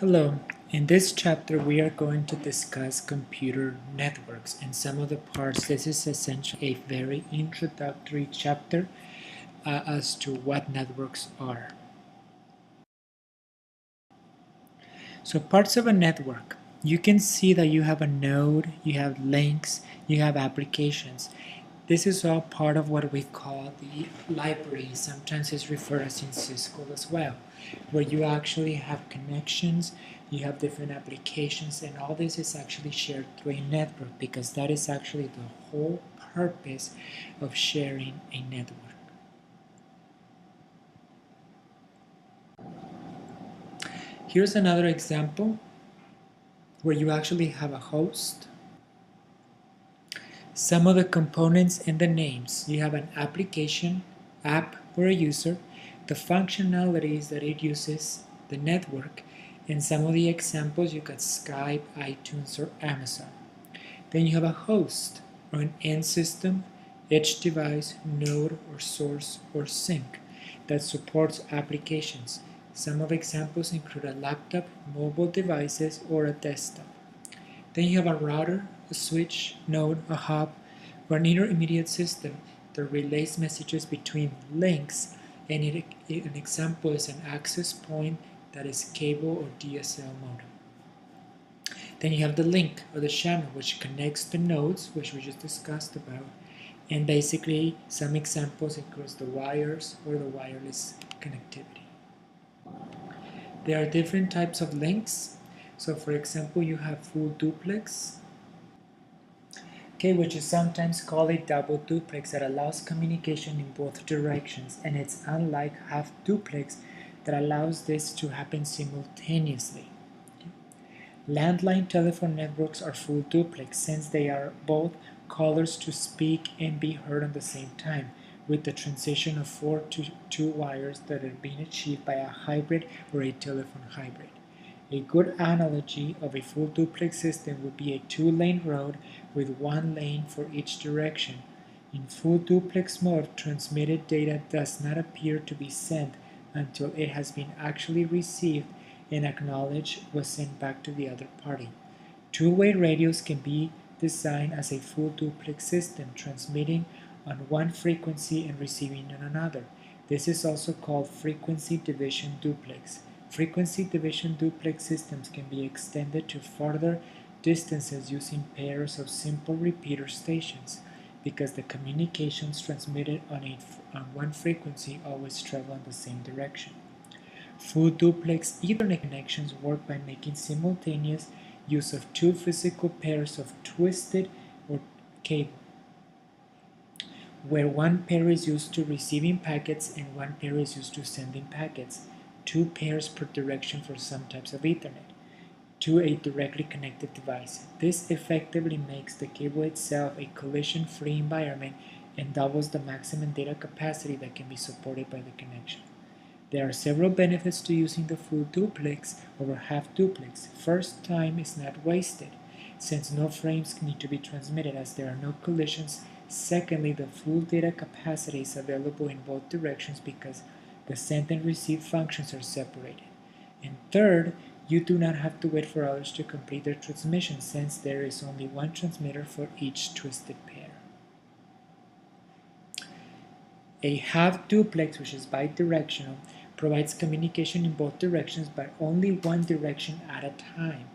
Hello, in this chapter we are going to discuss computer networks and some of the parts. This is essentially a very introductory chapter as to what networks are. So parts of a network. You can see that you have a node, you have links, you have applications. This is all part of what we call the library. Sometimes it's referred as in Cisco as well, where you actually have connections, you have different applications, and all this is actually shared through a network because that is actually the whole purpose of sharing a network. Here's another example where you actually have a host. Some of the components and the names. You have an application, app, or a user, the functionalities that it uses, the network, and some of the examples you got Skype, iTunes, or Amazon. Then you have a host, or an end system, edge device, node, or source, or sink that supports applications. Some of examples include a laptop, mobile devices, or a desktop. Then you have a router, a switch, node, a hub, or an intermediate system that relays messages between links, and an example is an access point that is cable or DSL modem. Then you have the link or the channel which connects the nodes, which we just discussed about, and basically some examples include the wires or the wireless connectivity. There are different types of links. So for example, you have full duplex, which is sometimes called a double duplex that allows communication in both directions, and it's unlike half duplex that allows this to happen simultaneously. Landline telephone networks are full duplex since they are both callers to speak and be heard at the same time, with the transition of 4 to 2 wires that are being achieved by a hybrid or a telephone hybrid. A good analogy of a full duplex system would be a two-lane road with one lane for each direction. In full duplex mode, transmitted data does not appear to be sent until it has been actually received and acknowledged was sent back to the other party. Two-way radios can be designed as a full duplex system, transmitting on one frequency and receiving on another. This is also called frequency division duplex. Frequency division duplex systems can be extended to further distances using pairs of simple repeater stations, because the communications transmitted on one frequency always travel in the same direction. Full duplex Ethernet connections work by making simultaneous use of two physical pairs of twisted or cable, where one pair is used to receiving packets and one pair is used to sending packets, 2 pairs per direction for some types of Ethernet, to a directly connected device. This effectively makes the cable itself a collision-free environment and doubles the maximum data capacity that can be supported by the connection. There are several benefits to using the full duplex over half duplex. First, time is not wasted, since no frames need to be transmitted as there are no collisions. Secondly, the full data capacity is available in both directions because the send and receive functions are separated. And third, you do not have to wait for others to complete their transmission, since there is only one transmitter for each twisted pair. A half duplex, which is bidirectional, provides communication in both directions but only one direction at a time.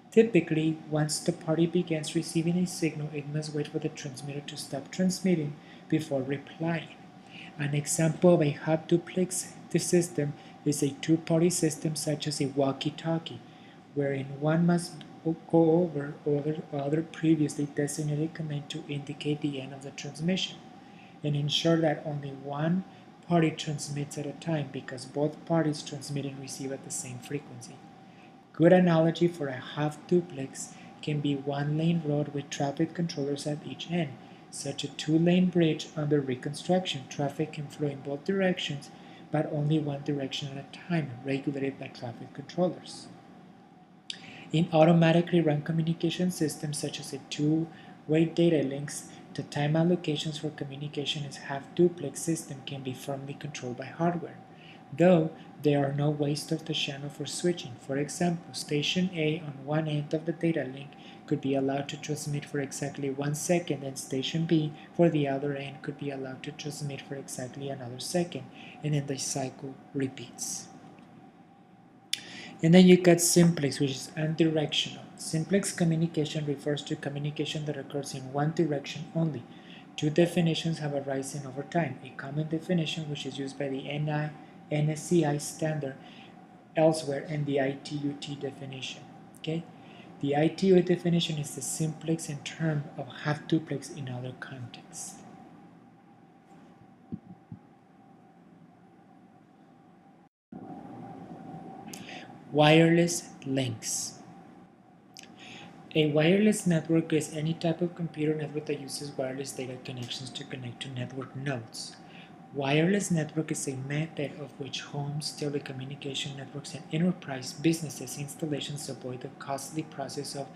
Typically, once the party begins receiving a signal, it must wait for the transmitter to stop transmitting before replying. An example of a half duplex system is a two-party system such as a walkie-talkie, wherein one must go over other previously designated command to indicate the end of the transmission, and ensure that only one party transmits at a time because both parties transmit and receive at the same frequency. Good analogy for a half duplex can be one-lane road with traffic controllers at each end. Such a two-lane bridge under reconstruction, traffic can flow in both directions, but only one direction at a time, regulated by traffic controllers. In automatically run communication systems such as a two-way data links, the time allocations for communication as half-duplex system can be firmly controlled by hardware, though There are no waste of the channel for switching. For example, station A on one end of the data link could be allowed to transmit for exactly 1 second, and station B for the other end could be allowed to transmit for exactly another second, and then the cycle repeats. And then you got simplex, which is unidirectional. Simplex communication refers to communication that occurs in one direction only. Two definitions have arisen over time. A common definition, which is used by the NSCI standard elsewhere, and the ITU-T definition. Okay? The ITU definition is the simplex in terms of half-duplex in other contexts. Wireless links. A wireless network is any type of computer network that uses wireless data connections to connect to network nodes. Wireless network is a method of which homes, telecommunication networks, and enterprise businesses installations avoid the costly process of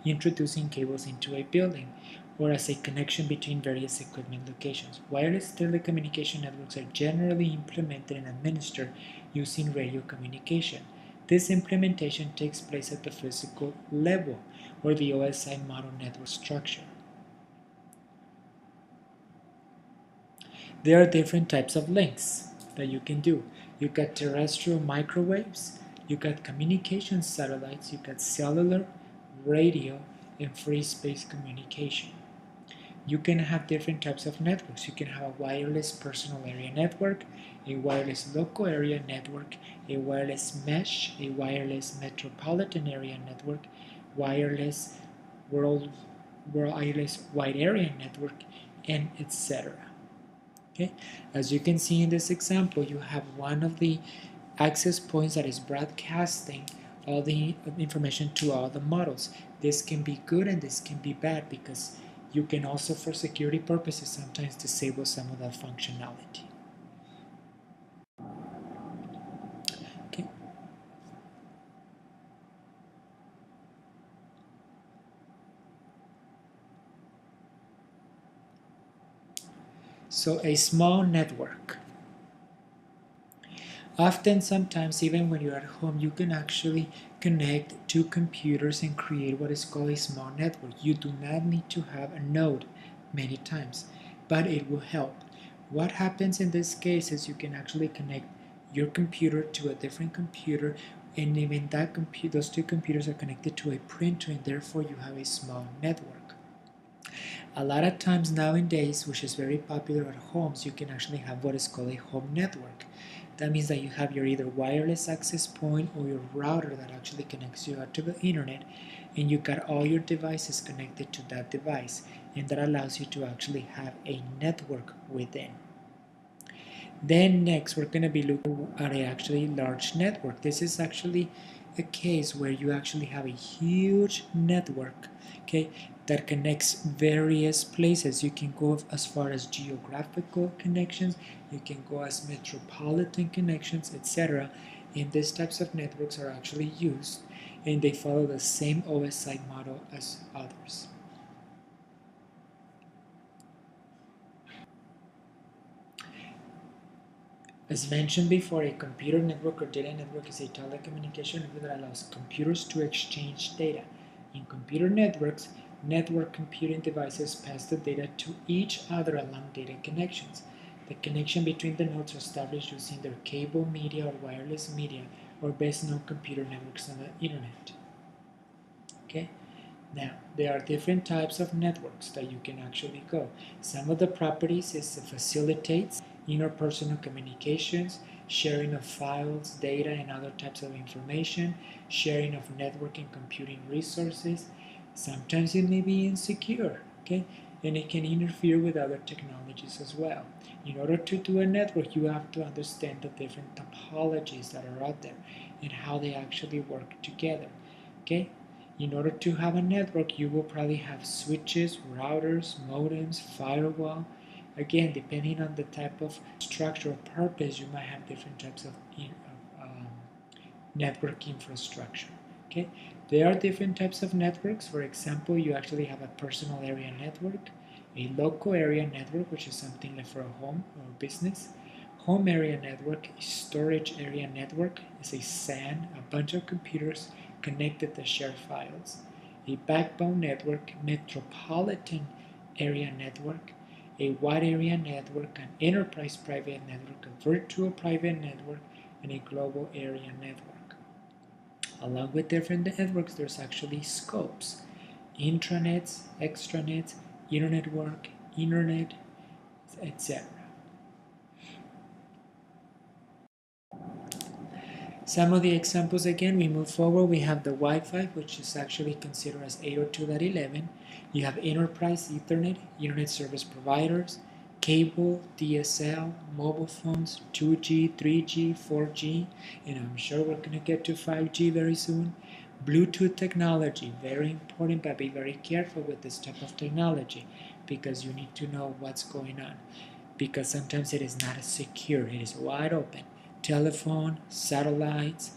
introducing cables into a building, or as a connection between various equipment locations. Wireless telecommunication networks are generally implemented and administered using radio communication. This implementation takes place at the physical level, or the OSI model network structure. There are different types of links that you can do. You got terrestrial microwaves, you got communication satellites, you got cellular, radio, and free space communication. You can have different types of networks. You can have a wireless personal area network, a wireless local area network, a wireless mesh, a wireless metropolitan area network, wireless wireless wide area network, and etc. Okay? As you can see in this example, you have one of the access points that is broadcasting all the information to all the models. This can be good and this can be bad, because you can also, for security purposes, sometimes disable some of that functionality. Okay. So a small network. Often, sometimes, even when you're at home, you can actually connect two computers and create what is called a small network. You do not need to have a node many times, but it will help. What happens in this case is you can actually connect your computer to a different computer, and even that those two computers are connected to a printer, and therefore you have a small network. A lot of times nowadays, which is very popular at homes, you can actually have what is called a home network. That means that you have your either wireless access point or your router that actually connects you out to the internet, and you got all your devices connected to that device, and that allows you to actually have a network within. Then next, we're going to be looking at a actually large network. This is actually a case where you actually have a huge network, okay, that connects various places. You can go as far as geographical connections, you can go as metropolitan connections, etc. And these types of networks are actually used, and they follow the same OSI model as others. As mentioned before, a computer network or data network is a telecommunication network that allows computers to exchange data. In computer networks, network computing devices pass the data to each other along data connections. The connection between the nodes are established using their cable media or wireless media, or best known computer networks on the internet. Okay? Now, there are different types of networks that you can actually go. Some of the properties is it facilitates interpersonal communications, sharing of files, data, and other types of information, sharing of network and computing resources. Sometimes it may be insecure, okay? And it can interfere with other technologies as well. In order to do a network, you have to understand the different topologies that are out there and how they actually work together, okay? In order to have a network, you will probably have switches, routers, modems, firewall. Again, depending on the type of structure or purpose, you might have different types of network infrastructure. Okay, there are different types of networks. For example, you actually have a personal area network, a local area network, which is something like for a home or business, Home area network, a storage area network, is a SAN, a bunch of computers connected to share files. A backbone network, metropolitan area network, a wide area network, an enterprise private network, a virtual private network, and a global area network. Along with different networks, there's actually scopes: intranets, extranets, internetwork, internet, etc. Some of the examples again, we move forward. We have the Wi-Fi, which is actually considered as 802.11. You have enterprise Ethernet, internet service providers, cable, DSL, mobile phones, 2G, 3G, 4G, and I'm sure we're going to get to 5G very soon. Bluetooth technology, very important, but be very careful with this type of technology because you need to know what's going on, because sometimes it is not as secure, it is wide open. Telephone, satellites,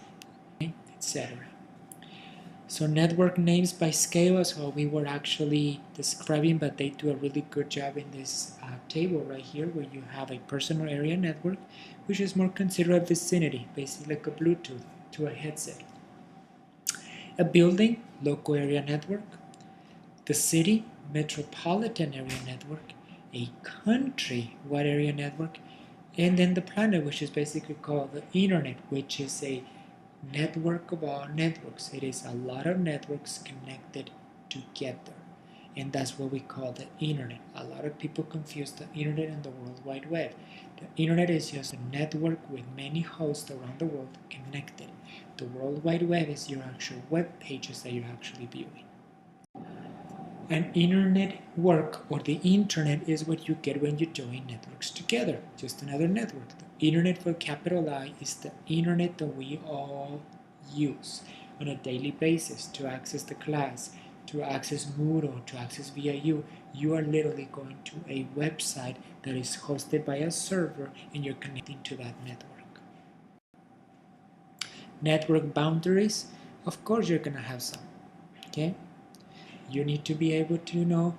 etc. So network names by scale is what we were actually describing, but they do a really good job in this table right here, where you have a personal area network, which is more considered vicinity, basically like a Bluetooth to a headset. A building, local area network. The city, metropolitan area network. A country, wide area network. And then the planet, which is basically called the internet, which is a network of all networks. It is a lot of networks connected together, and that's what we call the internet. A lot of people confuse the internet and the World Wide Web. The internet is just a network with many hosts around the world connected. The World Wide Web is your actual web pages that you're actually viewing. An internet work, or the internet, is what you get when you join networks together. Just another network. The internet, for capital I, is the internet that we all use on a daily basis to access the class, to access Moodle, to access VIU. You are literally going to a website that is hosted by a server, and you're connecting to that network. Network boundaries, of course you're going to have some, okay? You need to be able to know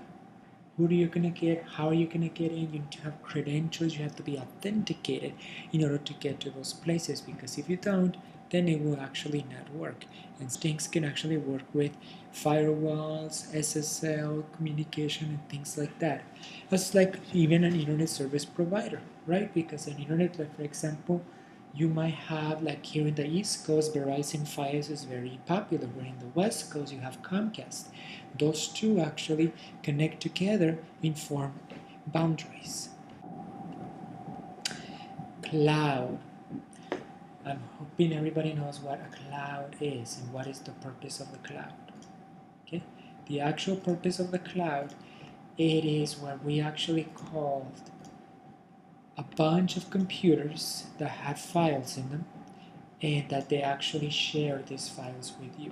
who you're going to get, how are you going to get in. You need to have credentials. You have to be authenticated in order to get to those places, because if you don't, then it will actually not work. And things can actually work with firewalls, SSL, communication, and things like that. That's like even an internet service provider, right? Because an internet, like for example, you might have, like here in the East Coast, Verizon Fios is very popular, where in the West Coast you have Comcast. Those two actually connect together and form boundaries. Cloud. I'm hoping everybody knows what a cloud is and what is the purpose of the cloud. Okay? The actual purpose of the cloud, it is what we actually called a bunch of computers that have files in them, and that they actually share these files with you.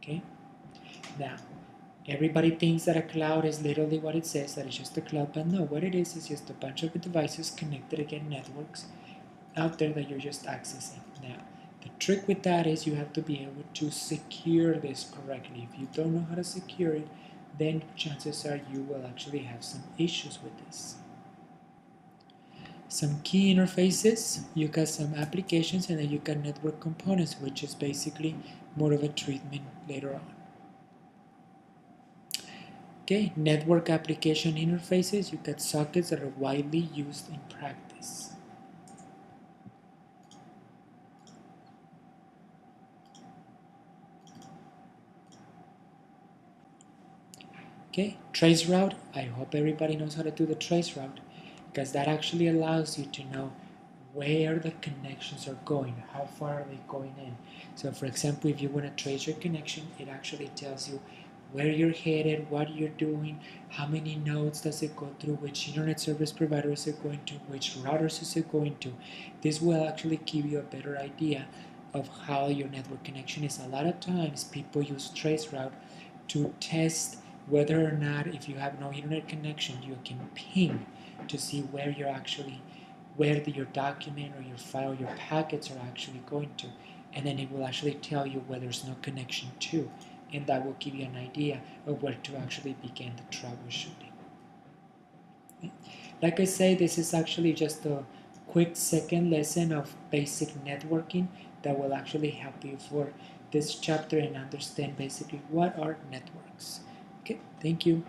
Okay? Now, everybody thinks that a cloud is literally what it says, that it's just a cloud, but no, what it is just a bunch of devices connected again, networks out there that you're just accessing. Now, the trick with that is you have to be able to secure this correctly. If you don't know how to secure it, then chances are you will actually have some issues with this. Some key interfaces, you got some applications, and then you got network components, which is basically more of a treatment later on. Okay, network application interfaces, you got sockets that are widely used in practice. Okay, traceroute, I hope everybody knows how to do the traceroute, because that actually allows you to know where the connections are going, how far are they going in. So for example, if you want to trace your connection, it actually tells you where you're headed, what you're doing, how many nodes does it go through, which internet service provider is it going to, which routers is it going to. This will actually give you a better idea of how your network connection is. A lot of times people use traceroute to test whether or not, if you have no internet connection, you can ping to see where you're actually, where your document or your file, your packets are actually going to, and then it will actually tell you where there's no connection to, and that will give you an idea of where to actually begin the troubleshooting. Like I say, this is actually just a quick second lesson of basic networking that will actually help you for this chapter and understand basically what are networks. Okay, thank you.